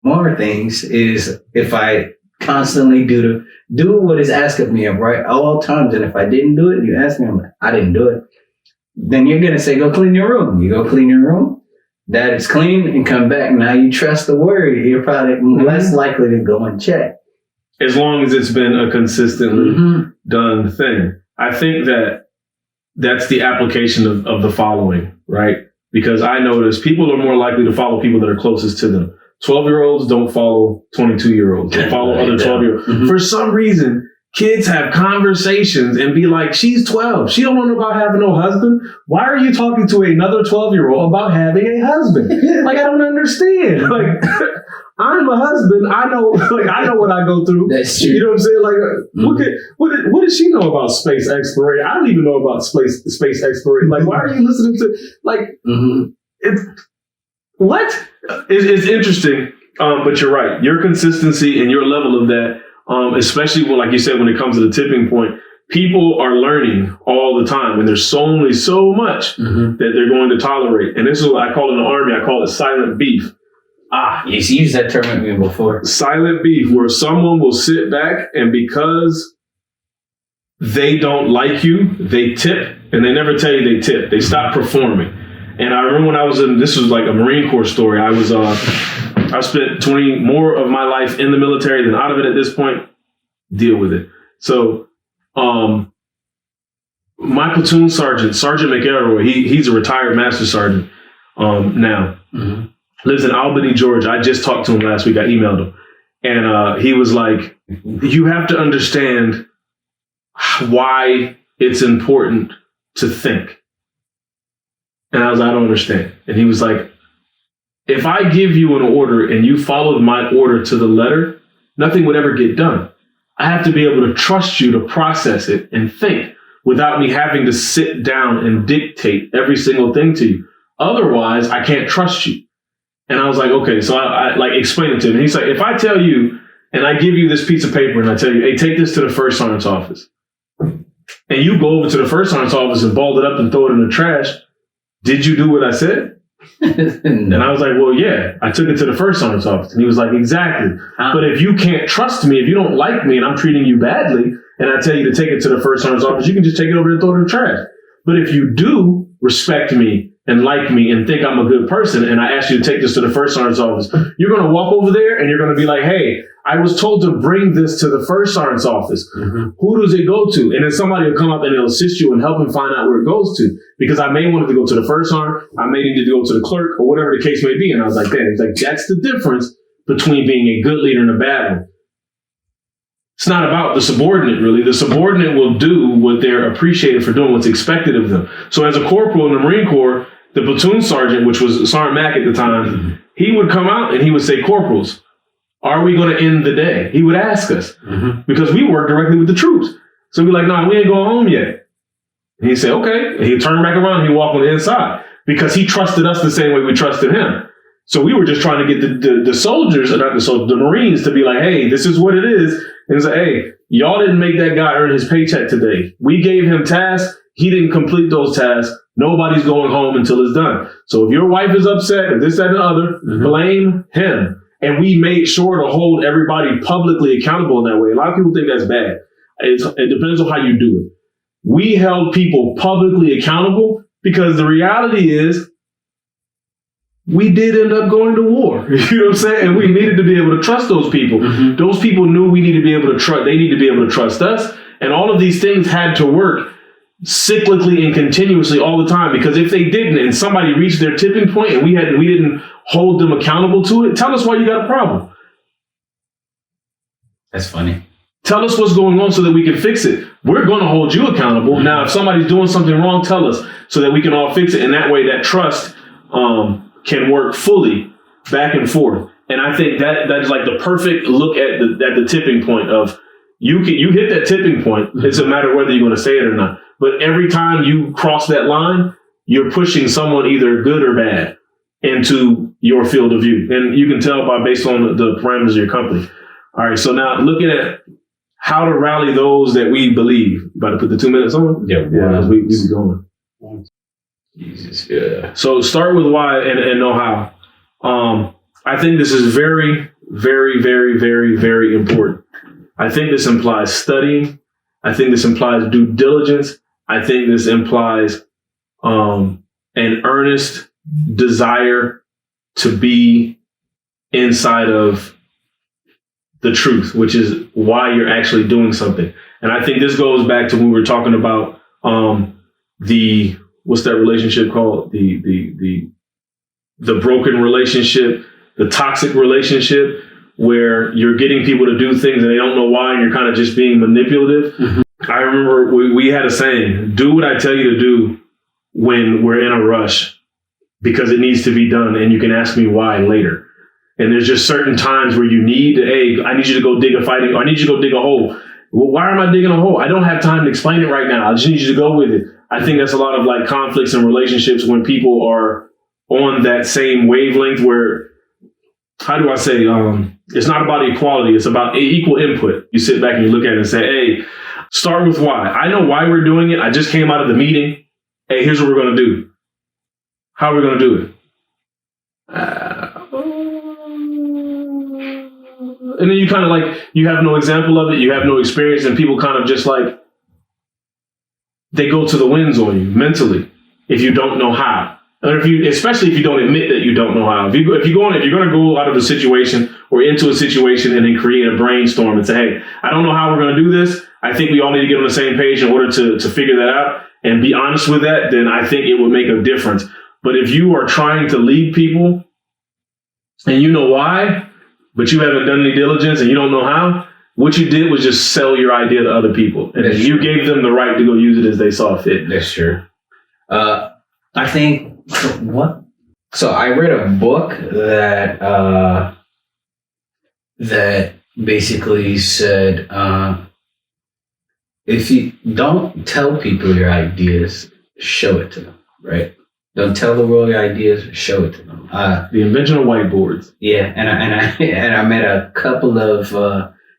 more things is if I constantly do what is asked of me at all times, and if I didn't do it, you ask me, I didn't do it, then you're gonna say, go clean your room. You go clean your room, that is clean, and come back. Now you trust the word. You're probably less likely to go and check. As long as it's been a consistently done thing. I think that's the application of the following, right? Because I notice people are more likely to follow people that are closest to them. 12-year-olds don't follow 22-year-olds. They follow other 12-year-olds. For some reason, kids have conversations and be like, she's 12. She don't know about having no husband. Why are you talking to another 12-year-old about having a husband? Like, I don't understand. Like, I'm a husband. I know what I go through. That's true. You know what I'm saying? Like, what does she know about space exploration? I don't even know about space exploration. Like, why are you listening to, like, what? It's interesting, but you're right. Your consistency and your level of that, especially when, like you said, when it comes to the tipping point, people are learning all the time, and there's so much that they're going to tolerate. And this is what I call in the Army. I call it silent beef. You've used that term with me before. Silent beef, where someone will sit back and because they don't like you, they tip, and they never tell you they tip. They stop performing. And I remember when I was this was like a Marine Corps story. I spent 20 more of my life in the military than out of it at this point. Deal with it. So, my platoon sergeant, Sergeant McElroy, he's a retired master sergeant now. Lives in Albany, Georgia. I just talked to him last week. I emailed him. And he was like, you have to understand why it's important to think. And I was like, I don't understand. And he was like, if I give you an order and you followed my order to the letter, nothing would ever get done. I have to be able to trust you to process it and think without me having to sit down and dictate every single thing to you. Otherwise, I can't trust you. And I was like, okay, so I like explained it to him. And he's like, if I tell you and I give you this piece of paper and I tell you, hey, take this to the first sergeant's office, and you go over to the first sergeant's office and ball it up and throw it in the trash, did you do what I said? No. And I was like, well, yeah, I took it to the first sergeant's office. And he was like, exactly. But if you can't trust me, if you don't like me and I'm treating you badly, and I tell you to take it to the first sergeant's office, you can just take it over and throw it in the trash. But if you do respect me and like me and think I'm a good person, and I ask you to take this to the first sergeant's office, you're going to walk over there and you're going to be like, hey, I was told to bring this to the first sergeant's office. Who does it go to? And then somebody will come up and they'll assist you and help him find out where it goes to. Because I may want it to go to the first sergeant, I may need to go to the clerk, or whatever the case may be. And I was like, damn, it's like, that's the difference between being a good leader and a bad one. It's not about the subordinate, really. The subordinate will do what they're appreciated for doing, what's expected of them. So as a corporal in the Marine Corps, the platoon sergeant, which was Sergeant Mack at the time, he would come out and he would say, corporals, are we going to end the day? He would ask us because we work directly with the troops. So we're like, no, we ain't going home yet. And he'd say, okay. And he'd turn back around and he'd walk on the inside because he trusted us the same way we trusted him. So we were just trying to get the soldiers, not the soldiers, the Marines to be like, hey, this is what it is. And it's like, hey, y'all didn't make that guy earn his paycheck today. We gave him tasks. He didn't complete those tasks. Nobody's going home until it's done. So if your wife is upset, if this, that, and the other, blame him. And we made sure to hold everybody publicly accountable in that way. A lot of people think that's bad. It depends on how you do it. We held people publicly accountable because the reality is we did end up going to war. You know what I'm saying? And we needed to be able to trust those people. Those people knew we needed to be able to trust. They need to be able to trust us. And all of these things had to work cyclically and continuously all the time, because if they didn't and somebody reached their tipping point and we didn't hold them accountable to it, tell us why you got a problem. That's funny. Tell us what's going on so that we can fix it. We're going to hold you accountable. Now, if somebody's doing something wrong, tell us so that we can all fix it. And that way that trust can work fully back and forth. And I think that's like the perfect look at the tipping point of you hit that tipping point. It's a matter of whether you're going to say it or not. But every time you cross that line, you're pushing someone either good or bad into your field of view. And you can tell based on the parameters of your company. All right. So now looking at how to rally those that we believe. About to put the 2 minutes on? Yeah. We be going. Jesus. Yeah. So start with why and know how. I think this is very very, very, very, very important. I think this implies studying. I think this implies due diligence. I think this implies an earnest desire to be inside of the truth, which is why you're actually doing something. And I think this goes back to when we were talking about what's that relationship called? The broken relationship, the toxic relationship, where you're getting people to do things and they don't know why, and you're kind of just being manipulative. Mm-hmm. I remember we had a saying, do what I tell you to do when we're in a rush, because it needs to be done, and you can ask me why later. And there's just certain times where you need, hey, I need you to go dig I need you to go dig a hole. Well, why am I digging a hole? I don't have time to explain it right now. I just need you to go with it. I think that's a lot of like conflicts in relationships when people are on that same wavelength where, how do I say, it's not about equality. It's about equal input. You sit back and you look at it and say, hey, start with why. I know why we're doing it. I just came out of the meeting. Hey, here's what we're going to do. How are we going to do it? And then you kind of like, you have no example of it. You have no experience, and people kind of just like, they go to the winds on you mentally if you don't know how. Or especially if you don't admit that you don't know how. If you're going to go out of a situation or into a situation and then create a brainstorm and say, hey, I don't know how we're going to do this. I think we all need to get on the same page in order to figure that out and be honest with that. Then I think it would make a difference. But if you are trying to lead people and you know why, but you haven't done any diligence and you don't know how, what you did was just sell your idea to other people. And you gave them the right to go use it as they saw fit. That's true. I think, what? So I read a book that basically said, if you don't tell people your ideas, show it to them, right? Don't tell the world your ideas, show it to them. The invention of whiteboards. Yeah, and I met a couple of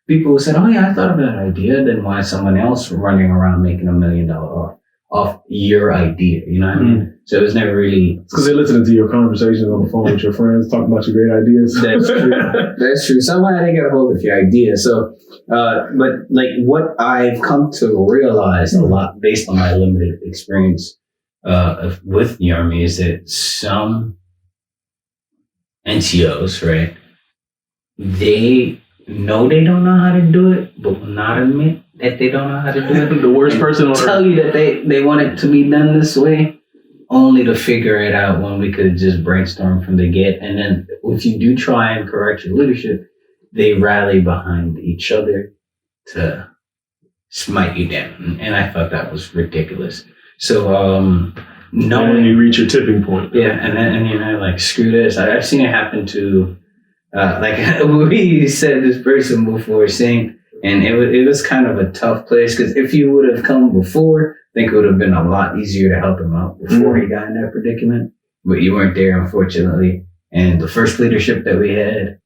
people who said, "Oh yeah, I thought of that idea." Then why someone else running around making $1 million off your idea? You know what I mean? So it was never really. It's because they're listening to your conversations on the phone with your friends, talking about your great ideas. That's true. That's true. Somehow they get a hold of your idea. So, but like what I've come to realize a lot based on my limited experience with the Army is that some NCOs, right, they know they don't know how to do it, but will not admit that they don't know how to do it. The worst person on tell you that they want it to be done this way, only to figure it out when we could just brainstorm from the get. And then if you do try and correct your leadership, they rally behind each other to smite you down. And I thought that was ridiculous. So, knowing you reach your tipping point. Yeah, and you know, like, screw this. I've seen it happen to, like, we said this person before saying, and it was kind of a tough place, because if you would have come before, I think it would have been a lot easier to help him out before he got in that predicament. But you weren't there, unfortunately. And the first leadership that we had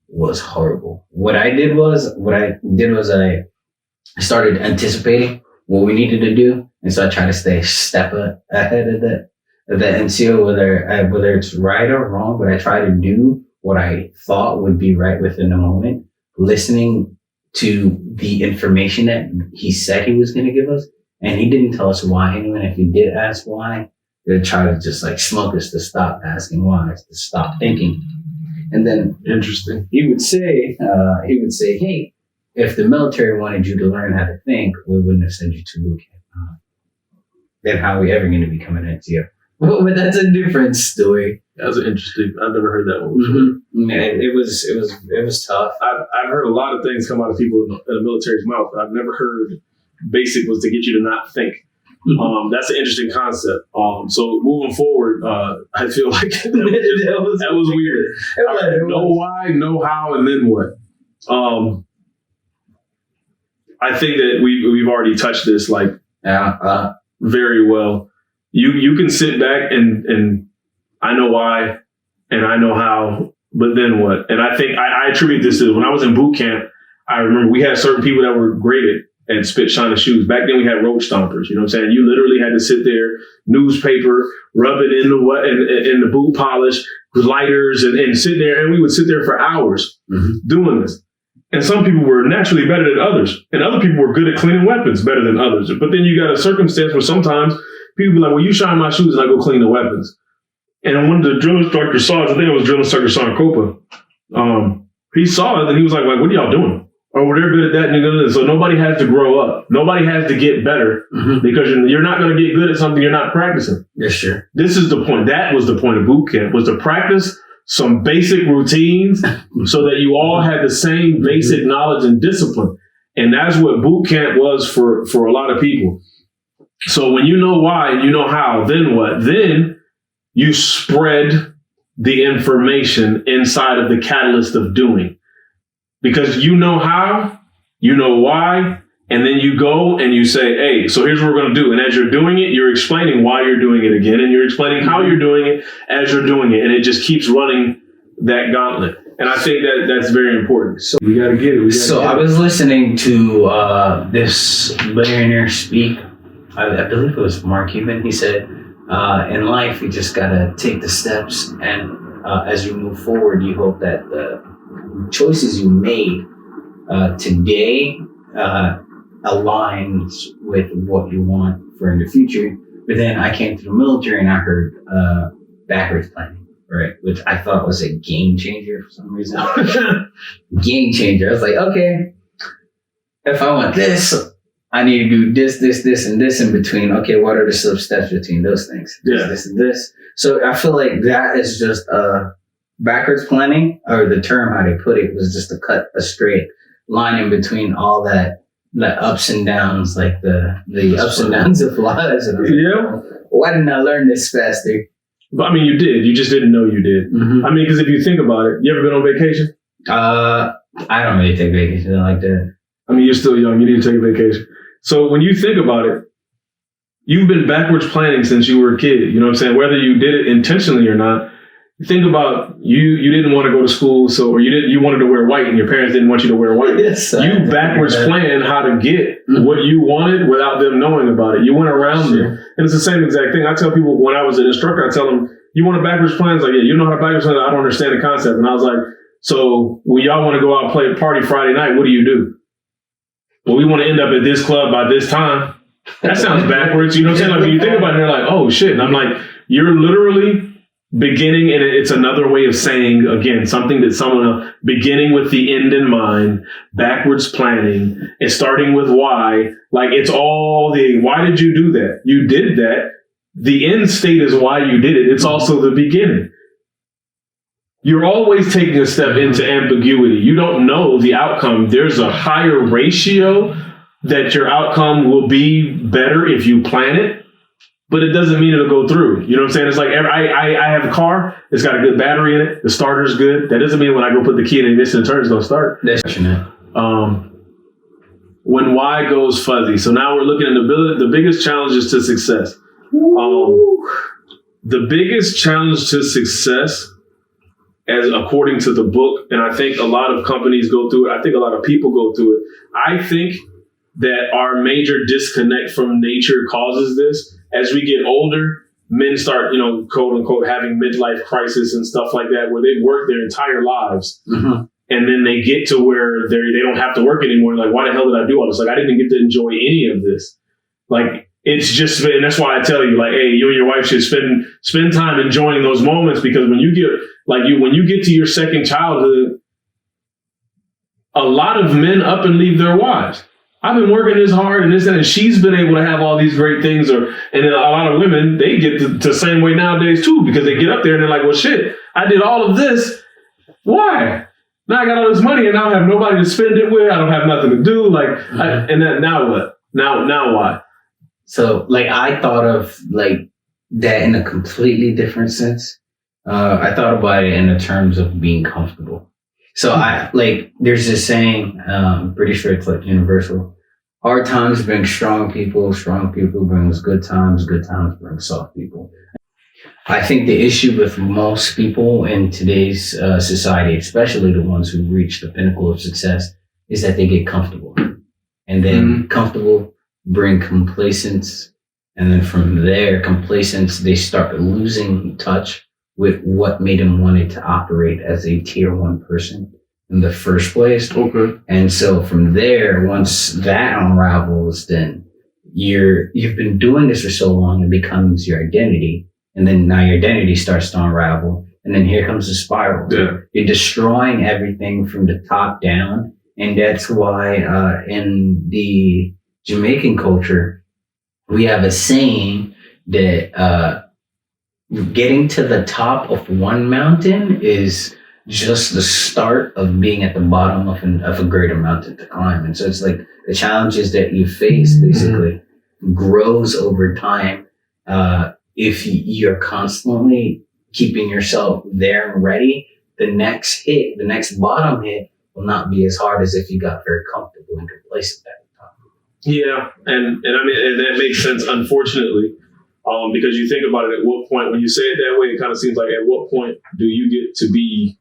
was horrible. What I did was I started anticipating what we needed to do. And so I try to stay a step ahead of the NCO, whether it's right or wrong, but I try to do what I thought would be right within the moment, listening to the information that he said he was going to give us. And he didn't tell us why. And even if he did ask why, they'd try to just like smoke us to stop asking why, to stop thinking. And then, interesting, he would say, hey, if the military wanted you to learn how to think, we wouldn't have sent you to boot camp. Then how are we ever going to become an NCO? Well, but that's a different story. That was interesting. I've never heard that one before. Man, it was tough. I've heard a lot of things come out of people in the military's mouth. I've never heard basic was to get you to not think. That's an interesting concept. So moving forward, I feel like that was weird. Know why, know how, and then what? I think that we've already touched this very well. You can sit back and I know why and I know how, but then what? And I think I attribute this to when I was in boot camp. I remember we had certain people that were graded and spit shiny shoes. Back then we had roach stompers. You know what I'm saying? You literally had to sit there, newspaper, rub it in the boot polish, lighters and sit there, and we would sit there for hours doing this. And some people were naturally better than others, and other people were good at cleaning weapons better than others. But then you got a circumstance where sometimes people be like, well, you shine my shoes and I go clean the weapons. And when the drill instructor saw it, I think it was drill instructor Sean Copa, he saw it and he was like, what are y'all doing? Oh, well, they're good at that. And so nobody has to grow up. Nobody has to get better because you're not going to get good at something you're not practicing. Yes, sure. This is the point. That was the point of boot camp, was to practice some basic routines so that you all had the same basic knowledge and discipline. And that's what boot camp was for a lot of people. So when you know why and you know how, then what? Then you spread the information inside of the catalyst of doing. Because you know how, you know why, and then you go and you say, hey, so here's what we're going to do. And as you're doing it, you're explaining why you're doing it again, and you're explaining how you're doing it as you're doing it. And it just keeps running that gauntlet. And I think that that's very important. So we got to get it. I was listening to this billionaire speak. I believe it was Mark Cuban. He said, in life, you just got to take the steps. And as you move forward, you hope that the choices you made today aligns with what you want for in the future. But then I came to the military and I heard backwards planning, right? Which I thought was a game changer for some reason. Game changer. I was like, okay, if I want this, I need to do this, and this in between. Okay, what are the sub steps between those things? This, and this. So I feel like that is just backwards planning, or the term how they put it was just to cut a straight line in between all that, the ups and downs, like the ups and downs of lives. And why didn't I learn this faster? But I mean, you did. You just didn't know you did. I mean, because if you think about it, you ever been on vacation? I don't really take vacations like that. I mean, you're still young. You need to take a vacation. So when you think about it, you've been backwards planning since you were a kid. You know what I'm saying? Whether you did it intentionally or not. Think about you didn't want to go to school, or you wanted to wear white and your parents didn't want you to wear white. Yes, you backwards planned how to get what you wanted without them knowing about it. You went around it. And it's the same exact thing. I tell people when I was an instructor, I tell them, you want a backwards plan? It's like, yeah, you know how to backwards plan? I don't understand the concept. And I was like, so when y'all want to go out and play a party Friday night, what do? Well, we want to end up at this club by this time. That sounds backwards. You know what I'm saying? Like when you think about it, they're like, oh shit. And I'm like, you're literally beginning, and it's another way of saying, again, something that someone beginning with the end in mind, backwards planning, and starting with why. Like it's all why did you do that? You did that. The end state is why you did it. It's also the beginning. You're always taking a step into ambiguity. You don't know the outcome. There's a higher ratio that your outcome will be better if you plan it. But it doesn't mean it'll go through. You know what I'm saying? It's like I have a car. It's got a good battery in it. The starter's good. That doesn't mean when I go put the key in and ignition and turn, it's going to start. When why goes fuzzy. So now we're looking at the biggest challenges to success. The biggest challenge to success, as according to the book, and I think a lot of companies go through it. I think a lot of people go through it. I think that our major disconnect from nature causes this. As we get older, men start, quote unquote, having midlife crisis and stuff like that, where they've worked their entire lives. And then they get to where they don't have to work anymore. Like, why the hell did I do all this? Like, I didn't get to enjoy any of this. Like, it's just, and that's why I tell you, like, hey, you and your wife should spend time enjoying those moments, because when you get to your second childhood, a lot of men up and leave their wives. I've been working this hard and this and she's been able to have all these great things. And then a lot of women, they get to the same way nowadays too, because they get up there and they're like, well, shit, I did all of this. Why? Now I got all this money and now I have nobody to spend it with. I don't have nothing to do. Now what? Now why? So I thought of that in a completely different sense. I thought about it in the terms of being comfortable. So there's this saying, pretty sure it's universal. Hard times bring strong people brings good times bring soft people. I think the issue with most people in today's society, especially the ones who reach the pinnacle of success, is that they get comfortable. And then comfortable bring complacence. And then from there, complacence, they start losing touch with what made him wanted to operate as a tier 1 person in the first place. Okay. And so from there, once that unravels, then you've been doing this for so long, it becomes your identity. And then now your identity starts to unravel. And then here comes the spiral. Yeah. You're destroying everything from the top down. And that's why in the Jamaican culture, we have a saying that getting to the top of one mountain is just the start of being at the bottom of a greater mountain to climb. And so it's like the challenges that you face basically grows over time if you're constantly keeping yourself there and ready. The next bottom hit will not be as hard as if you got very comfortable and complacent at the top. Yeah, and I mean, and that makes sense, unfortunately, because you think about it, at what point, when you say it that way, it kind of seems like at what point do you get to be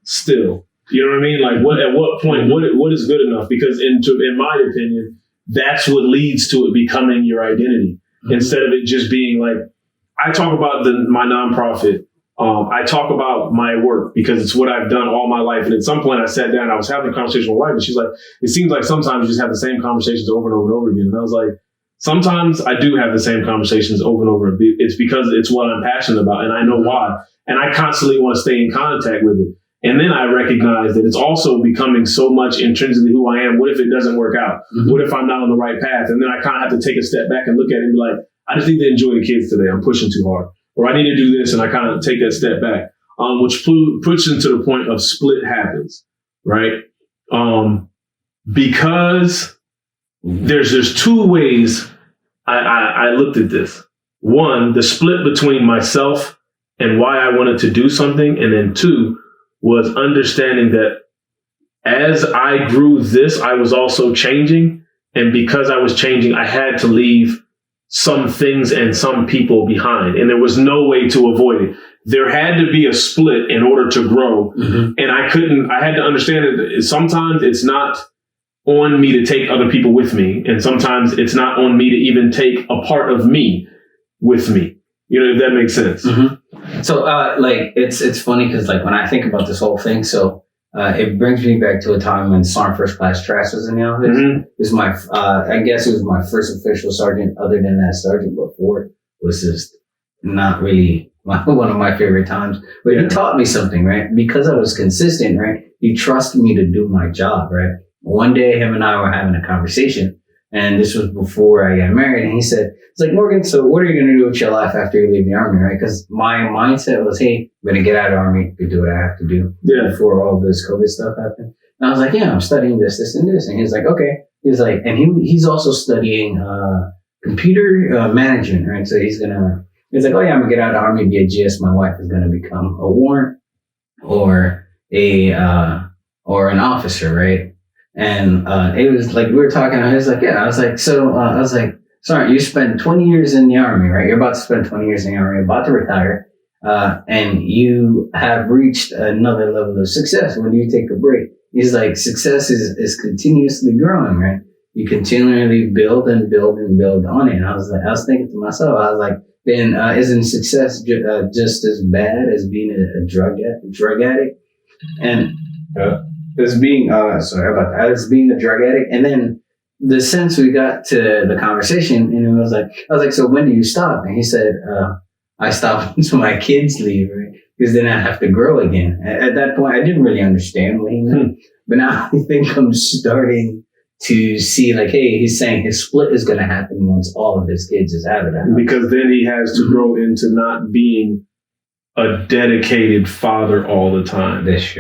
still? You know what I mean? Like, at what point, what is good enough? Because in my opinion, that's what leads to it becoming your identity. Instead of it just being like, I talk about my nonprofit. I talk about my work because it's what I've done all my life. And at some point I sat down, I was having a conversation with my wife, and she's like, it seems like sometimes you just have the same conversations over and over and over again. And I was like, sometimes I do have the same conversations over and over. It's because it's what I'm passionate about and I know why. And I constantly want to stay in contact with it. And then I recognize that it's also becoming so much intrinsically who I am. What if it doesn't work out? What if I'm not on the right path? And then I kind of have to take a step back and look at it and be like, I just need to enjoy the kids today. I'm pushing too hard. Or I need to do this, and I kind of take that step back, which puts into the point of split happens, right? Because there's two ways I looked at this. One, the split between myself and why I wanted to do something, and then two was understanding that as I grew this, I was also changing, and because I was changing, I had to leave some things and some people behind, and there was no way to avoid it. There had to be a split in order to grow. And I had to understand that sometimes it's not on me to take other people with me. And sometimes it's not on me to even take a part of me with me. You know, if that makes sense. So, like, it's funny because, like, when I think about this whole thing, so it brings me back to a time when Sergeant First Class Trash was in the office. It was I guess it was my first official sergeant other than that sergeant before. Was just not really one of my favorite times. But he taught me something, right? Because I was consistent, right? He trusted me to do my job, right? One day, him and I were having a conversation, and this was before I got married, and he said, it's like, Morgan, so what are you going to do with your life after you leave the Army, right? Because my mindset was, hey, I'm going to get out of the Army to do what I have to do before all this COVID stuff happened. And I was like, yeah, I'm studying this, and this. And he's like, okay. He's like, and he's also studying computer management, right? So he's like, oh yeah, I'm going to get out of the Army, be a GS. My wife is going to become a warrant or an officer, right? And it was like, we were talking, I was like, yeah. I was like, sorry, you spent 20 years in the Army, right? You're about to spend 20 years in the Army, about to retire, and you have reached another level of success. When do you take a break? He's like, success is continuously growing, right? You continually build and build and build on it. And I was thinking to myself, I was like, then isn't success just as bad as being a drug addict? And as being as being a drug addict. And then the sense we got to the conversation, and I was like, so when do you stop? And he said, I stop until my kids leave, right? Because then I have to grow again. At that point, I didn't really understand what he meant. But now I think I'm starting to see, like, hey, he's saying his split is going to happen once all of his kids is out of that. Because then he has to grow into not being a dedicated father all the time. That's true.